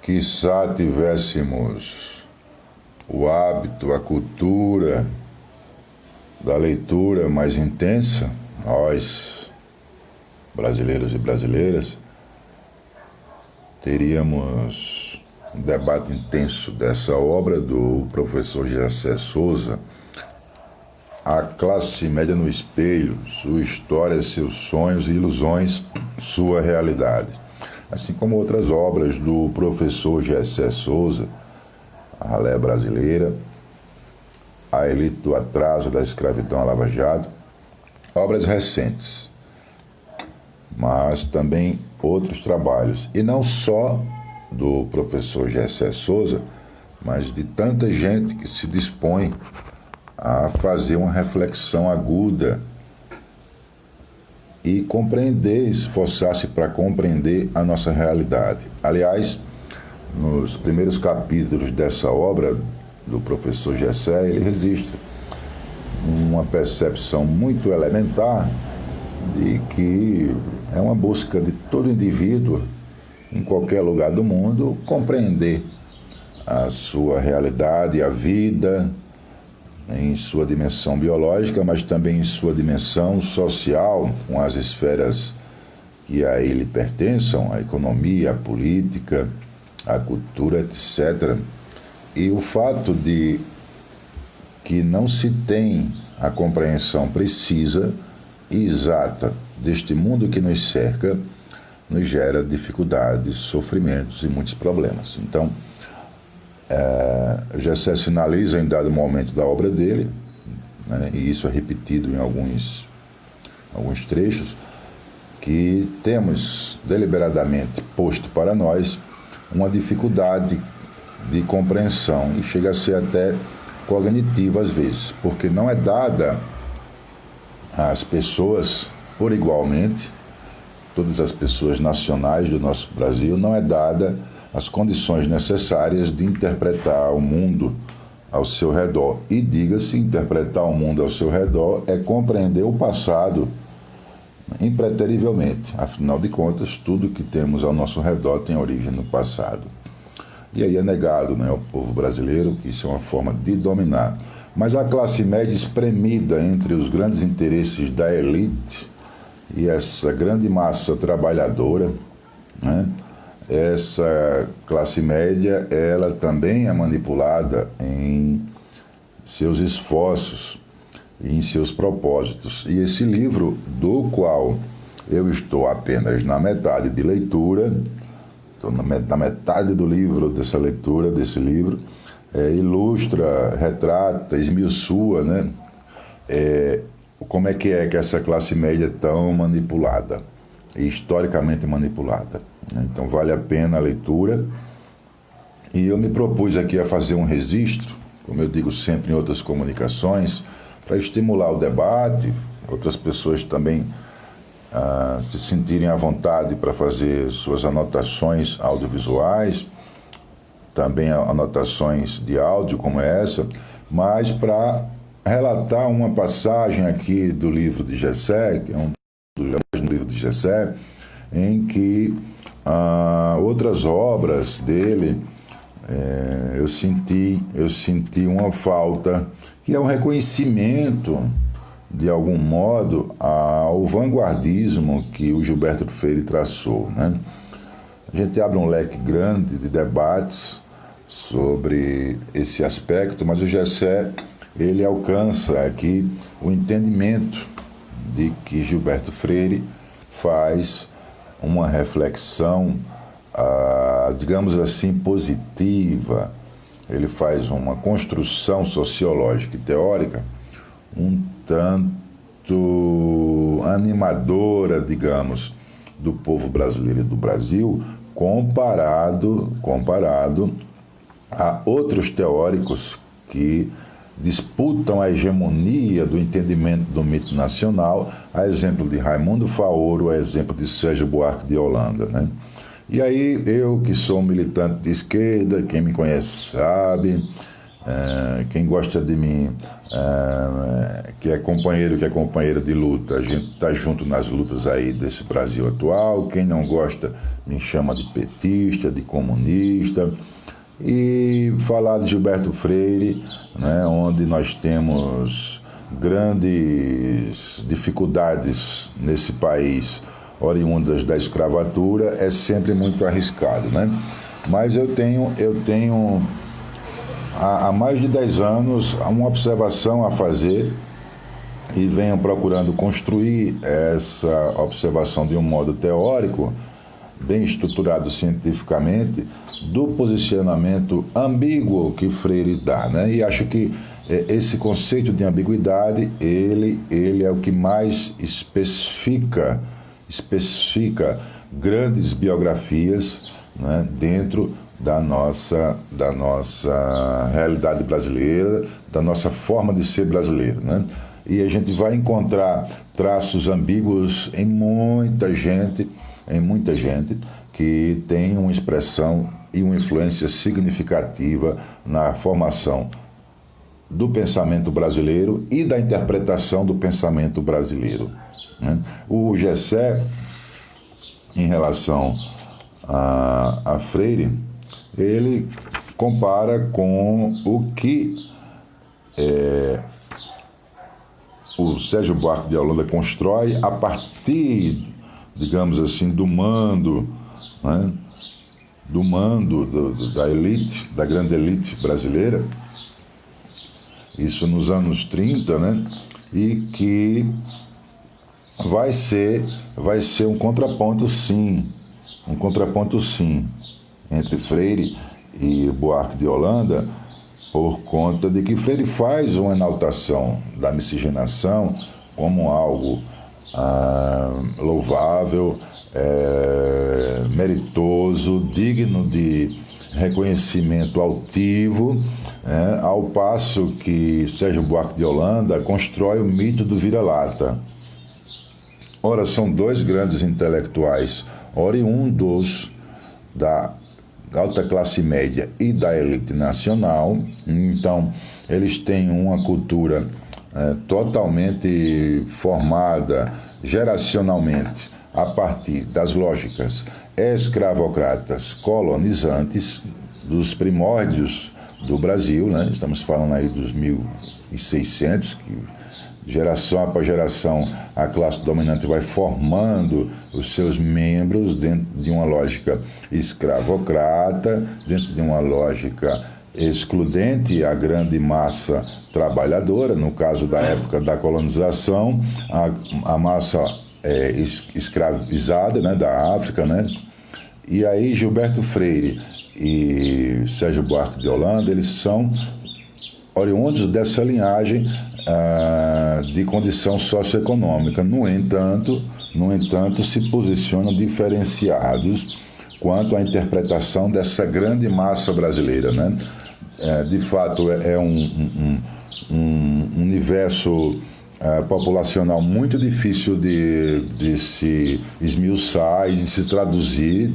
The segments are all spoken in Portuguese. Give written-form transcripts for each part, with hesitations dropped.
quiçá tivéssemos o hábito, a cultura da leitura mais intensa, nós, brasileiros e brasileiras, teríamos um debate intenso dessa obra do professor Gessé Souza, A Classe Média no Espelho, Sua História, Seus Sonhos e Ilusões, Sua Realidade. Assim como outras obras do professor Gessé Souza, A Ralé Brasileira, A Elite do Atraso da Escravidão à Lava Jato, obras recentes, mas também outros trabalhos, e não só do professor Gessé Souza, mas de tanta gente que se dispõe a fazer uma reflexão aguda e compreender, esforçar-se para compreender a nossa realidade. Aliás, nos primeiros capítulos dessa obra do professor Gessé, ele registra uma percepção muito elementar de que é uma busca de todo indivíduo, em qualquer lugar do mundo, compreender a sua realidade, a vida, em sua dimensão biológica, mas também em sua dimensão social, com as esferas que a ele pertençam, a economia, a política, a cultura, etc. E o fato de que não se tem a compreensão precisa e exata deste mundo que nos cerca, nos gera dificuldades, sofrimentos e muitos problemas. Então, Gessé sinaliza em dado momento da obra dele, né, e isso é repetido em alguns trechos, que temos deliberadamente posto para nós uma dificuldade de compreensão, e chega a ser até cognitiva às vezes, porque não é dada às pessoas por igualmente, todas as pessoas nacionais do nosso Brasil, não é dada as condições necessárias de interpretar o mundo ao seu redor. E diga-se, interpretar o mundo ao seu redor é compreender o passado impreterivelmente. Afinal de contas, tudo que temos ao nosso redor tem origem no passado. E aí é negado, né, ao povo brasileiro que isso é uma forma de dominar. Mas a classe média espremida entre os grandes interesses da elite e essa grande massa trabalhadora, né, essa classe média, ela também é manipulada em seus esforços e em seus propósitos. E esse livro, do qual eu estou apenas na metade de leitura, estou na metade do livro, dessa leitura, desse livro, ilustra, retrata, esmiuçua, né, como é que essa classe média é tão manipulada, e historicamente manipulada. Então vale a pena a leitura, e eu me propus aqui a fazer um registro, como eu digo sempre em outras comunicações, para estimular o debate, outras pessoas também se sentirem à vontade para fazer suas anotações audiovisuais, também anotações de áudio como essa, mas para relatar uma passagem aqui do livro de Gessé, que é um dos livros de Gessé, em que outras obras dele, eu senti uma falta, que é um reconhecimento, de algum modo, ao vanguardismo que o Gilberto Freire traçou, né? A gente abre um leque grande de debates sobre esse aspecto, mas o Gessé, ele alcança aqui o entendimento de que Gilberto Freire faz uma reflexão, digamos assim, positiva. Ele faz uma construção sociológica e teórica um tanto animadora, digamos, do povo brasileiro e do Brasil, comparado a outros teóricos que disputam a hegemonia do entendimento do mito nacional, a exemplo de Raimundo Faoro, a exemplo de Sérgio Buarque de Holanda, né? E aí, eu que sou militante de esquerda, quem me conhece sabe, Quem gosta de mim, que é companheiro de luta, a gente está junto nas lutas aí desse Brasil atual. Quem não gosta me chama de petista, de comunista. E falar de Gilberto Freire, né, onde nós temos grandes dificuldades nesse país oriundas da escravatura, é sempre muito arriscado, né? Mas eu tenho há mais de 10 anos uma observação a fazer e venho procurando construir essa observação de um modo teórico, bem estruturado cientificamente, do posicionamento ambíguo que Freire dá, né? E acho que esse conceito de ambiguidade, ele é o que mais especifica grandes biografias, né, dentro da nossa realidade brasileira, da nossa forma de ser brasileiro, né? E a gente vai encontrar traços ambíguos em muita gente que tem uma expressão e uma influência significativa na formação do pensamento brasileiro e da interpretação do pensamento brasileiro, né? O Gessé, em relação a Freire, ele compara com o que o Sérgio Buarque de Holanda constrói a partir, digamos assim, do mando, né? Do mando da elite, da grande elite brasileira, isso nos anos 30, né? E que vai ser um contraponto sim, entre Freire e Buarque de Holanda, por conta de que Freire faz uma enaltação da miscigenação como algo louvável, meritoso, digno de reconhecimento altivo, ao passo que Sérgio Buarque de Holanda constrói o mito do vira-lata. Ora, são dois grandes intelectuais oriundos da alta classe média e da elite nacional, então eles têm uma cultura totalmente formada geracionalmente a partir das lógicas escravocratas colonizantes dos primórdios do Brasil, né? Estamos falando aí dos 1600, que geração após geração a classe dominante vai formando os seus membros dentro de uma lógica escravocrata, dentro de uma lógica excludente à grande massa trabalhadora. No caso da época da colonização, a massa escravizada, né, da África, né? E aí Gilberto Freire e Sérgio Buarque de Holanda, eles são oriundos dessa linhagem de condição socioeconômica. No entanto, se posicionam diferenciados quanto à interpretação dessa grande massa brasileira, né? De fato, é um universo populacional muito difícil de se esmiuçar e de se traduzir,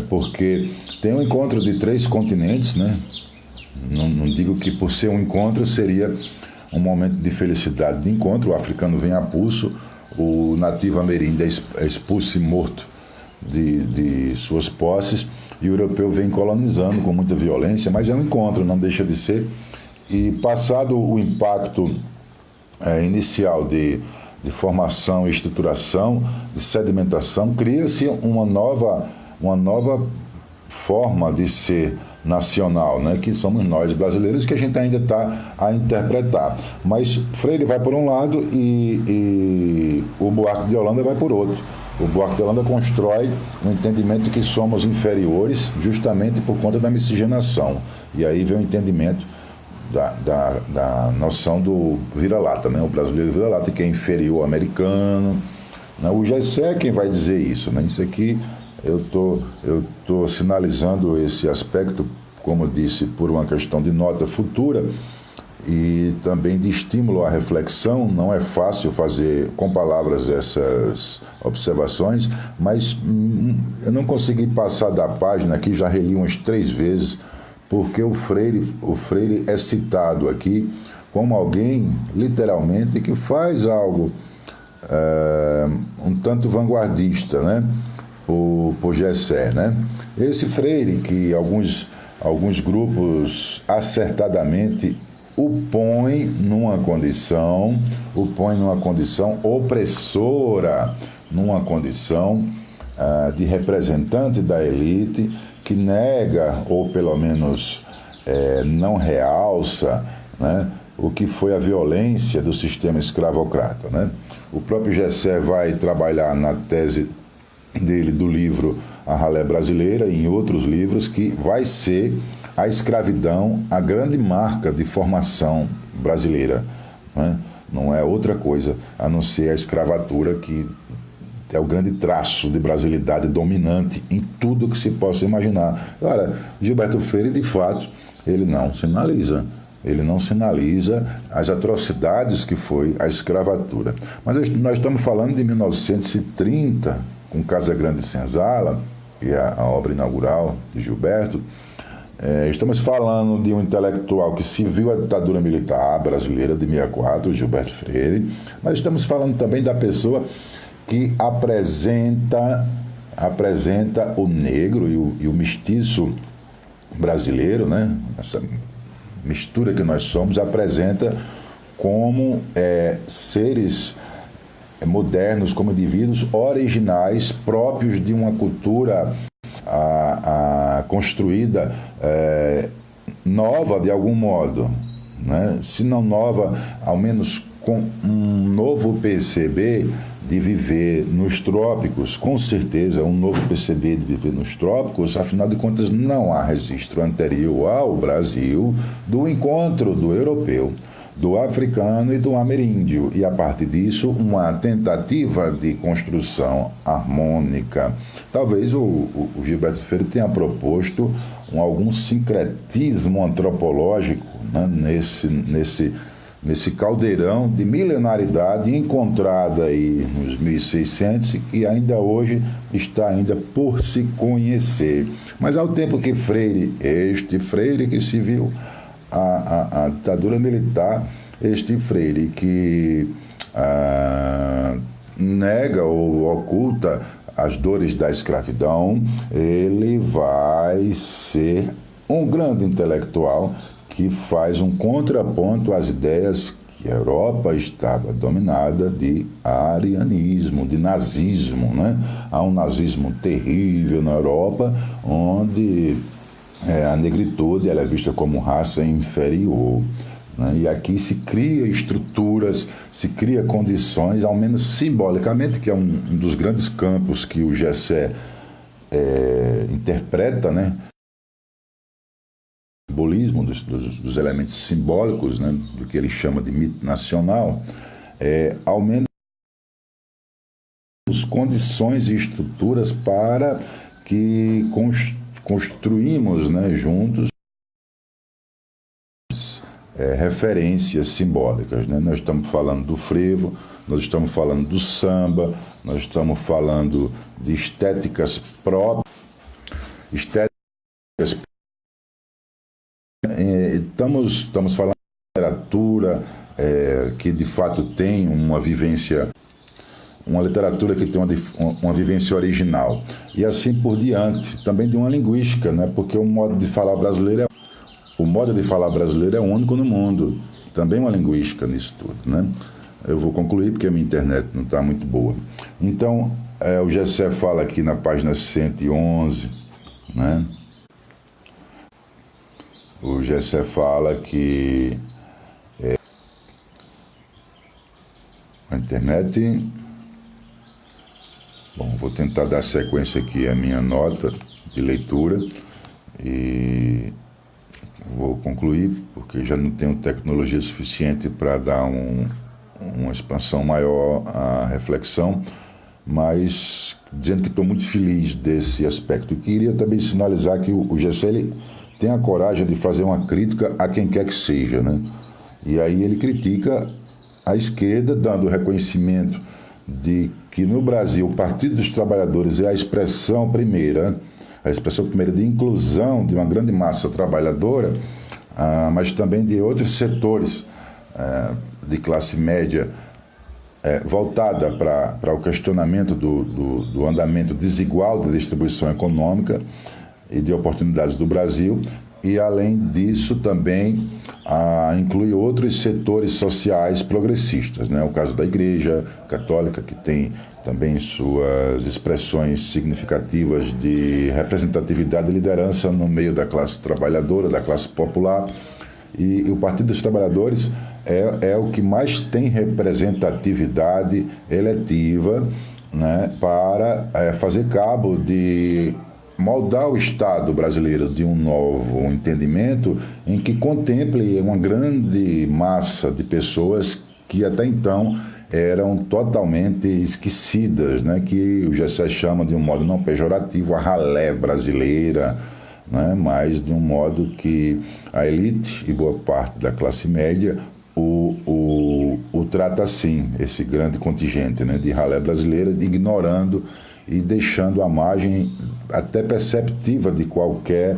porque tem um encontro de 3 continentes, né? Não digo que por ser um encontro seria um momento de felicidade de encontro. O africano vem a pulso, o nativo ameríndio é expulso e morto de suas posses, e o europeu vem colonizando com muita violência, mas é um encontro, não deixa de ser. E passado o impacto inicial de formação e estruturação, de sedimentação, cria-se uma nova forma de ser nacional, né, que somos nós brasileiros, que a gente ainda está a interpretar. Mas Freire vai por um lado e o Buarque de Holanda vai por outro. O Buarque de Holanda constrói um entendimento de que somos inferiores justamente por conta da miscigenação. E aí vem o entendimento da noção do vira-lata, né? O brasileiro vira-lata, que é inferior ao americano, né? O Gessé é quem vai dizer isso, né? Isso aqui eu tô sinalizando esse aspecto, como disse, por uma questão de nota futura e também de estímulo à reflexão. Não é fácil fazer com palavras essas observações, mas eu não consegui passar da página aqui, já reli umas 3 vezes, porque o Freire é citado aqui como alguém, literalmente, que faz algo um tanto vanguardista, né? Por Gessé, né? Esse Freire que alguns grupos acertadamente o põe numa condição opressora, numa condição de representante da elite que nega, ou pelo menos não realça, né, o que foi a violência do sistema escravocrata, né? O próprio Gessé vai trabalhar na tese dele do livro A Ralé Brasileira e em outros livros que vai ser a escravidão a grande marca de formação brasileira, né? Não é outra coisa a não ser a escravatura, que é o grande traço de brasilidade dominante em tudo que se possa imaginar. Ora, Gilberto Freire, de fato, ele não sinaliza as atrocidades que foi a escravatura. Mas nós estamos falando de 1930, com Casagrande Senzala, que é a obra inaugural de Gilberto. Estamos falando de um intelectual que se viu a ditadura militar brasileira de 64, Gilberto Freire, mas estamos falando também da pessoa que apresenta o negro e o mestiço brasileiro, né? Essa mistura que nós somos, apresenta como seres modernos, como indivíduos originais, próprios de uma cultura construída nova de algum modo, né? Se não nova, ao menos com um novo perceber de viver nos trópicos, com certeza um novo perceber de viver nos trópicos. Afinal de contas, não há registro anterior ao Brasil do encontro do europeu, do africano e do ameríndio, e a partir disso uma tentativa de construção harmônica. Talvez o Gilberto Freire tenha proposto algum sincretismo antropológico, né, nesse caldeirão de milenaridade encontrada aí nos 1600 e que ainda hoje está ainda por se conhecer. Mas ao tempo que este Freire que se viu a ditadura militar, este Freire que nega ou oculta as dores da escravidão, ele vai ser um grande intelectual que faz um contraponto às ideias que a Europa estava dominada de arianismo, de nazismo, né? Há um nazismo terrível na Europa, onde a negritude ela é vista como raça inferior, né? E aqui se cria estruturas, se cria condições, ao menos simbolicamente, que é um dos grandes campos que o Gessé interpreta, né? Simbolismo dos elementos simbólicos, né? Do que ele chama de mito nacional, ao menos condições e estruturas para que construímos, né, juntos referências simbólicas, né? Nós estamos falando do frevo, nós estamos falando do samba, nós estamos falando de estéticas próprias, estamos falando de literatura que de fato tem uma vivência, uma literatura que tem uma vivência original, e assim por diante, também de uma linguística, né? Porque o modo de falar brasileiro é único no mundo, também uma linguística nisso tudo, né? Eu vou concluir porque a minha internet não está muito boa. Então, o Gessé fala aqui na página 111, né? O Gessé fala que a internet... Bom, vou tentar dar sequência aqui à minha nota de leitura e vou concluir, porque já não tenho tecnologia suficiente para dar uma expansão maior à reflexão, mas dizendo que estou muito feliz desse aspecto. Eu queria também sinalizar que o Gessé tem a coragem de fazer uma crítica a quem quer que seja, né? E aí ele critica a esquerda, dando reconhecimento de que no Brasil o Partido dos Trabalhadores é a expressão primeira a expressão primeira de inclusão de uma grande massa trabalhadora, mas também de outros setores de classe média, voltada para o questionamento do andamento desigual da distribuição econômica e de oportunidades do Brasil, e além disso também inclui outros setores sociais progressistas, né? O caso da Igreja Católica, que tem também suas expressões significativas de representatividade e liderança no meio da classe trabalhadora, da classe popular, e o Partido dos Trabalhadores é o que mais tem representatividade eletiva, né, para fazer cabo de moldar o Estado brasileiro de um novo entendimento em que contemple uma grande massa de pessoas que até então eram totalmente esquecidas, né, que o Gessé chama de um modo não pejorativo a ralé brasileira, né, mas de um modo que a elite e boa parte da classe média o trata assim, esse grande contingente, né, de ralé brasileira, ignorando e deixando à margem até perceptiva de qualquer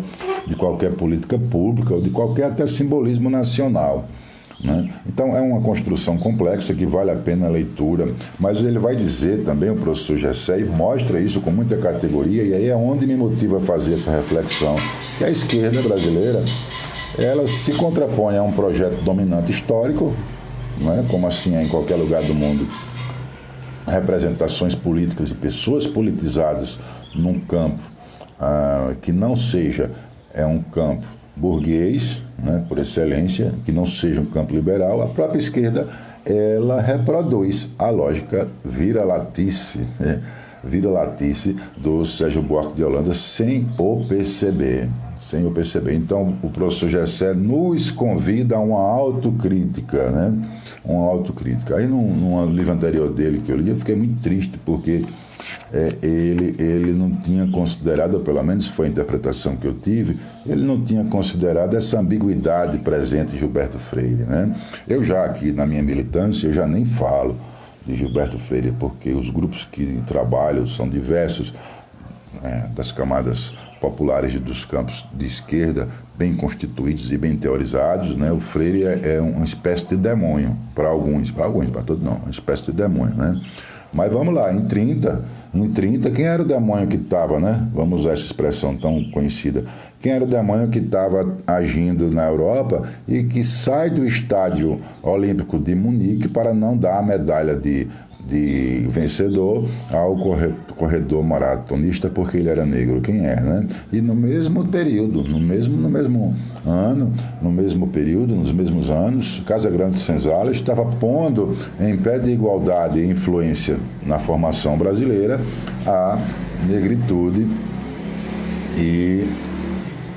política pública ou de qualquer até simbolismo nacional, né? Então é uma construção complexa que vale a pena a leitura, mas ele vai dizer também, o professor Gessé, e mostra isso com muita categoria, e aí é onde me motiva a fazer essa reflexão, que a esquerda brasileira, ela se contrapõe a um projeto dominante histórico, né, como assim é em qualquer lugar do mundo, representações políticas de pessoas politizadas num campo que não seja um campo burguês, né, por excelência, que não seja um campo liberal. A própria esquerda, ela reproduz a lógica vira-latice, né, vira-latice do Sérgio Buarque de Holanda sem o perceber. Então, o professor Gessé nos convida a uma autocrítica, né? Uma autocrítica. Aí, num livro anterior dele que eu li, eu fiquei muito triste, porque ele não tinha considerado, ou pelo menos foi a interpretação que eu tive, ele não tinha considerado essa ambiguidade presente em Gilberto Freire, né? Eu já aqui, na minha militância, eu já nem falo de Gilberto Freire, porque os grupos que trabalham são diversos, das camadas populares dos campos de esquerda, bem constituídos e bem teorizados, né? O Freire é uma espécie de demônio, para alguns, para todos não, uma espécie de demônio, né? Mas vamos lá, em 30, quem era o demônio que estava, né? Vamos usar essa expressão tão conhecida. Quem era o demônio que estava agindo na Europa e que sai do estádio olímpico de Munique para não dar a medalha de vencedor ao corredor maratonista porque ele era negro? Quem é, né? E no mesmo período, no mesmo ano, no mesmo período, nos mesmos anos, Casagrande Senzala estava pondo em pé de igualdade e influência na formação brasileira a negritude e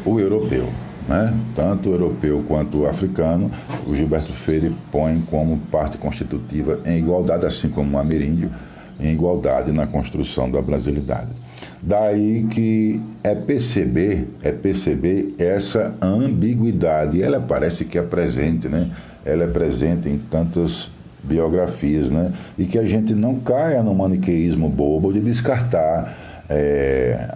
o europeu, né? Tanto o europeu quanto o africano, o Gilberto Freire põe como parte constitutiva em igualdade, assim como o ameríndio, em igualdade na construção da brasilidade. Daí que é perceber essa ambiguidade, e ela parece que é presente, né? Ela é presente em tantas biografias, né? E que a gente não caia no maniqueísmo bobo de descartar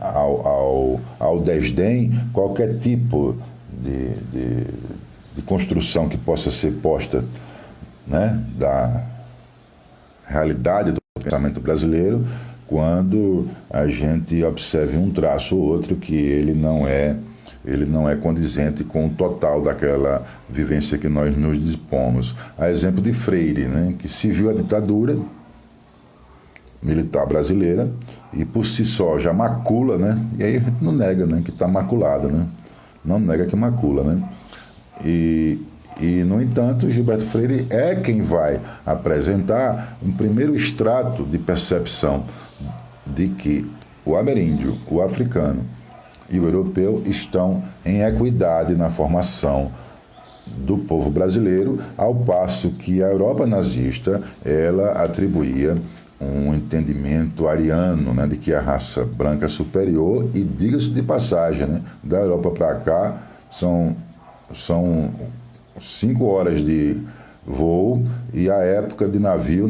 ao desdém qualquer tipo de construção que possa ser posta, né, da realidade do pensamento brasileiro, quando a gente observe um traço ou outro que ele não é condizente com o total daquela vivência que nós nos dispomos. A exemplo de Freire, né, que se viu a ditadura militar brasileira e por si só já macula, né, e aí a gente não nega, né, que está maculada, né, não nega que macula, né, e no entanto, Gilberto Freire é quem vai apresentar um primeiro extrato de percepção de que o ameríndio, o africano e o europeu estão em equidade na formação do povo brasileiro, ao passo que a Europa nazista, ela atribuía um entendimento ariano, né, de que a raça branca é superior, e diga-se de passagem, né, da Europa para cá são 5 horas de voo, e a época de navio,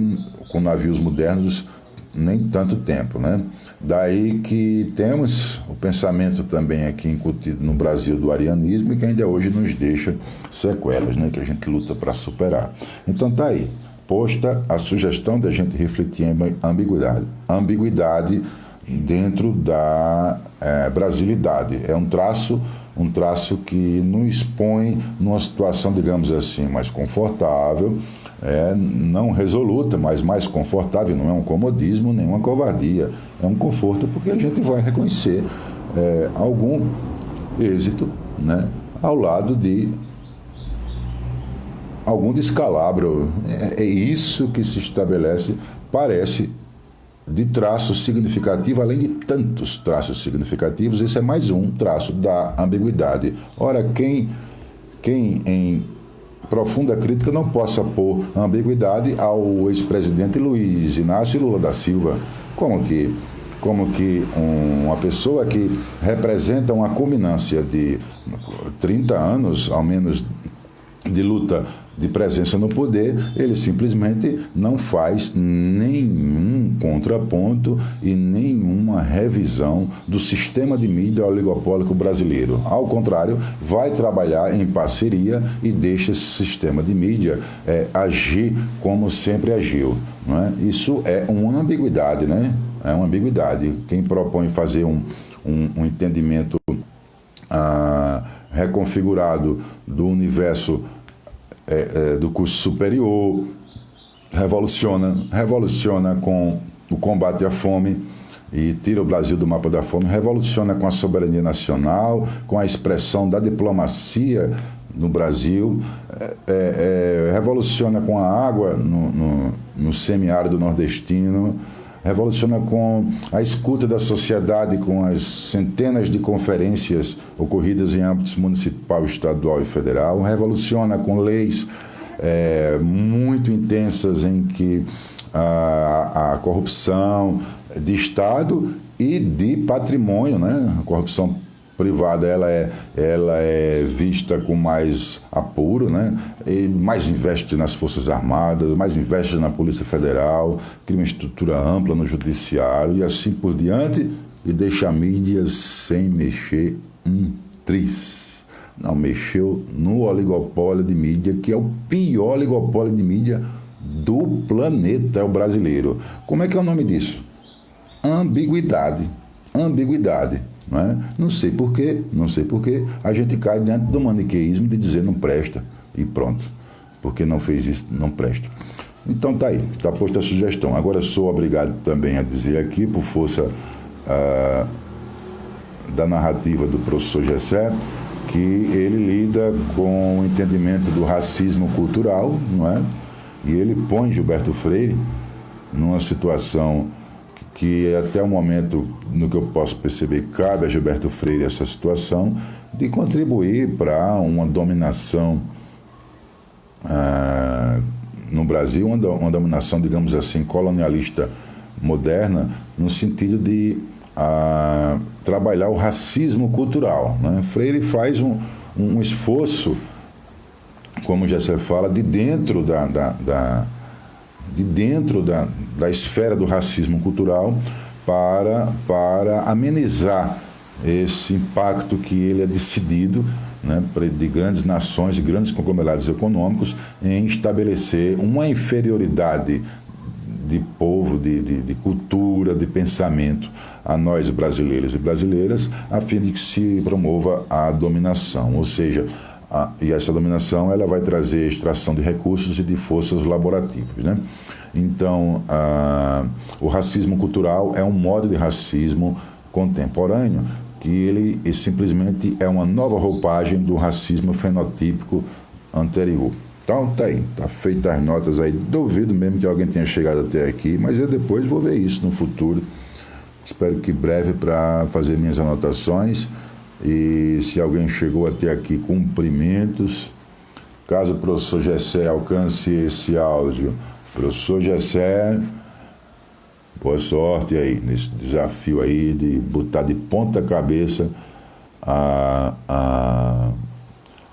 com navios modernos, nem tanto tempo, né? Daí que temos o pensamento também aqui incutido no Brasil do arianismo e que ainda hoje nos deixa sequelas, né? Que a gente luta para superar. Então tá aí, posta a sugestão de a gente refletir em ambiguidade. Ambiguidade dentro da brasilidade. É um traço que nos põe numa situação, digamos assim, mais confortável, não resoluta, mas mais confortável. Não é um comodismo, nem uma covardia. É um conforto porque a gente vai reconhecer algum êxito, né, ao lado de algum descalabro. É isso que se estabelece, parece, de traço significativo, além de tantos traços significativos. Esse é mais um traço da ambiguidade. Ora, quem em profunda crítica não possa pôr ambiguidade ao ex-presidente Luiz Inácio Lula da Silva, como que uma pessoa que representa uma culminância de 30 anos, ao menos, de luta, de presença no poder, ele simplesmente não faz nenhum contraponto e nenhuma revisão do sistema de mídia oligopólico brasileiro. Ao contrário, vai trabalhar em parceria e deixa esse sistema de mídia agir como sempre agiu. Não é? Isso é uma ambiguidade, né? É uma ambiguidade. Quem propõe fazer um entendimento reconfigurado do universo do curso superior, revoluciona com o combate à fome e tira o Brasil do mapa da fome, revoluciona com a soberania nacional, com a expressão da diplomacia no Brasil, revoluciona com a água no semiárido nordestino, revoluciona com a escuta da sociedade, com as centenas de conferências ocorridas em âmbitos municipal, estadual e federal, revoluciona com leis muito intensas em que a corrupção de Estado e de patrimônio, né? A corrupção privada ela é vista com mais apuro, né? E mais investe nas Forças Armadas, mais investe na Polícia Federal, cria uma estrutura ampla no Judiciário e assim por diante, e deixa a mídia sem mexer um tris. Não mexeu no oligopólio de mídia, que é o pior oligopólio de mídia do planeta, é o brasileiro. Como é que é o nome disso? Ambiguidade. Não é? Não sei porquê, a gente cai diante do maniqueísmo de dizer não presta e pronto, porque não fez isso, não presta. Então tá aí, tá posta a sugestão. Agora sou obrigado também a dizer aqui, por força da narrativa do professor Gessé, que ele lida com o entendimento do racismo cultural, não é? E ele põe Gilberto Freire numa situação que até o momento, no que eu posso perceber, cabe a Gilberto Freire essa situação de contribuir para uma dominação no Brasil, uma dominação, digamos assim, colonialista moderna, no sentido de trabalhar o racismo cultural, né? Freire faz um esforço, como já se fala, de dentro da esfera do racismo cultural para amenizar esse impacto que ele é decidido, né, de grandes nações e grandes conglomerados econômicos em estabelecer uma inferioridade de povo, de cultura, de pensamento a nós brasileiros e brasileiras, a fim de que se promova a dominação, ou seja, e essa dominação ela vai trazer extração de recursos e de forças laborativas, né? Então, o racismo cultural é um modo de racismo contemporâneo que ele simplesmente é uma nova roupagem do racismo fenotípico anterior. Então, tá aí, tá feitas as notas aí. Duvido mesmo que alguém tenha chegado até aqui, mas eu depois vou ver isso no futuro. Espero que breve para fazer minhas anotações. E se alguém chegou até aqui, cumprimentos. Caso o professor Gessé alcance esse áudio, professor Gessé, boa sorte aí nesse desafio aí de botar de ponta cabeça a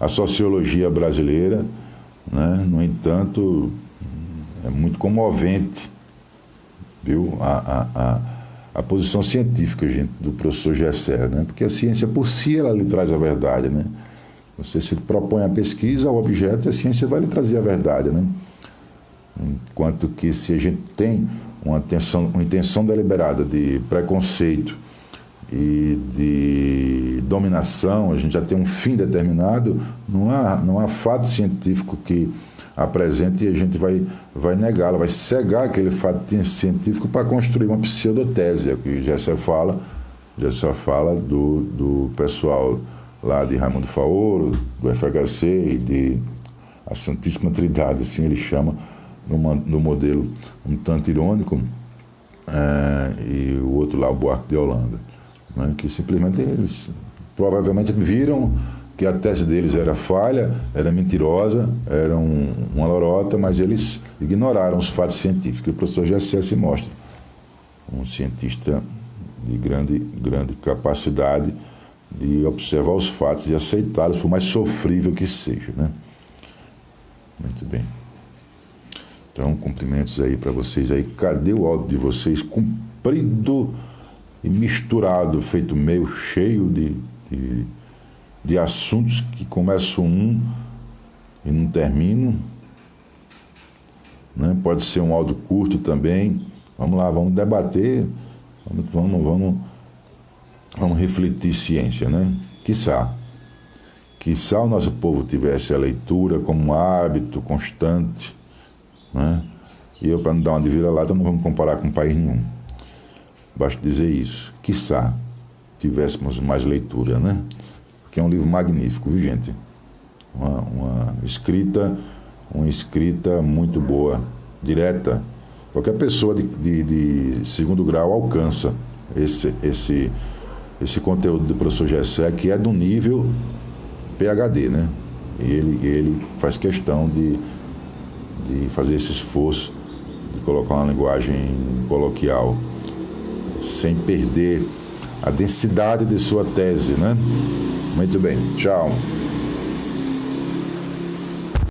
sociologia brasileira, né? No entanto, é muito comovente viu? A posição científica, gente, do professor Gessé, né? Porque a ciência por si ela lhe traz a verdade, né? Você se propõe a pesquisa, o objeto, e a ciência vai lhe trazer a verdade, né? Enquanto que se a gente tem uma intenção deliberada de preconceito e de dominação, a gente já tem um fim determinado, não há fato científico que apresente e a gente vai negá-lo, vai cegar aquele fato científico para construir uma pseudotese, que já se fala do pessoal lá de Raimundo Faoro, do FHC e de a Santíssima Trindade, assim ele chama, no modelo um tanto irônico, e o outro lá, o Buarque de Holanda, né, que simplesmente eles provavelmente viram que a tese deles era falha, era mentirosa, era uma lorota, mas eles ignoraram os fatos científicos. O professor Gessé se mostra um cientista de grande capacidade de observar os fatos e aceitá-los, por mais sofrível que seja, né? Muito bem. Então, cumprimentos aí para vocês aí. Cadê o áudio de vocês? Comprido e misturado, feito meio cheio de assuntos que começam um e não terminam, né? Pode ser um áudio curto também. Vamos lá, vamos debater, vamos refletir ciência, né? Quiçá o nosso povo tivesse a leitura como um hábito constante, né? E eu, para não dar uma de vira-lata, não vamos comparar com país nenhum. Basta dizer isso. Quiçá tivéssemos mais leitura, né? Que é um livro magnífico, viu, gente? Uma escrita muito boa, direta. Qualquer pessoa de segundo grau alcança esse conteúdo do professor Gessé, que é do nível PhD, né? E ele faz questão de fazer esse esforço de colocar uma linguagem coloquial, sem perder a densidade de sua tese, né? Muito bem, tchau.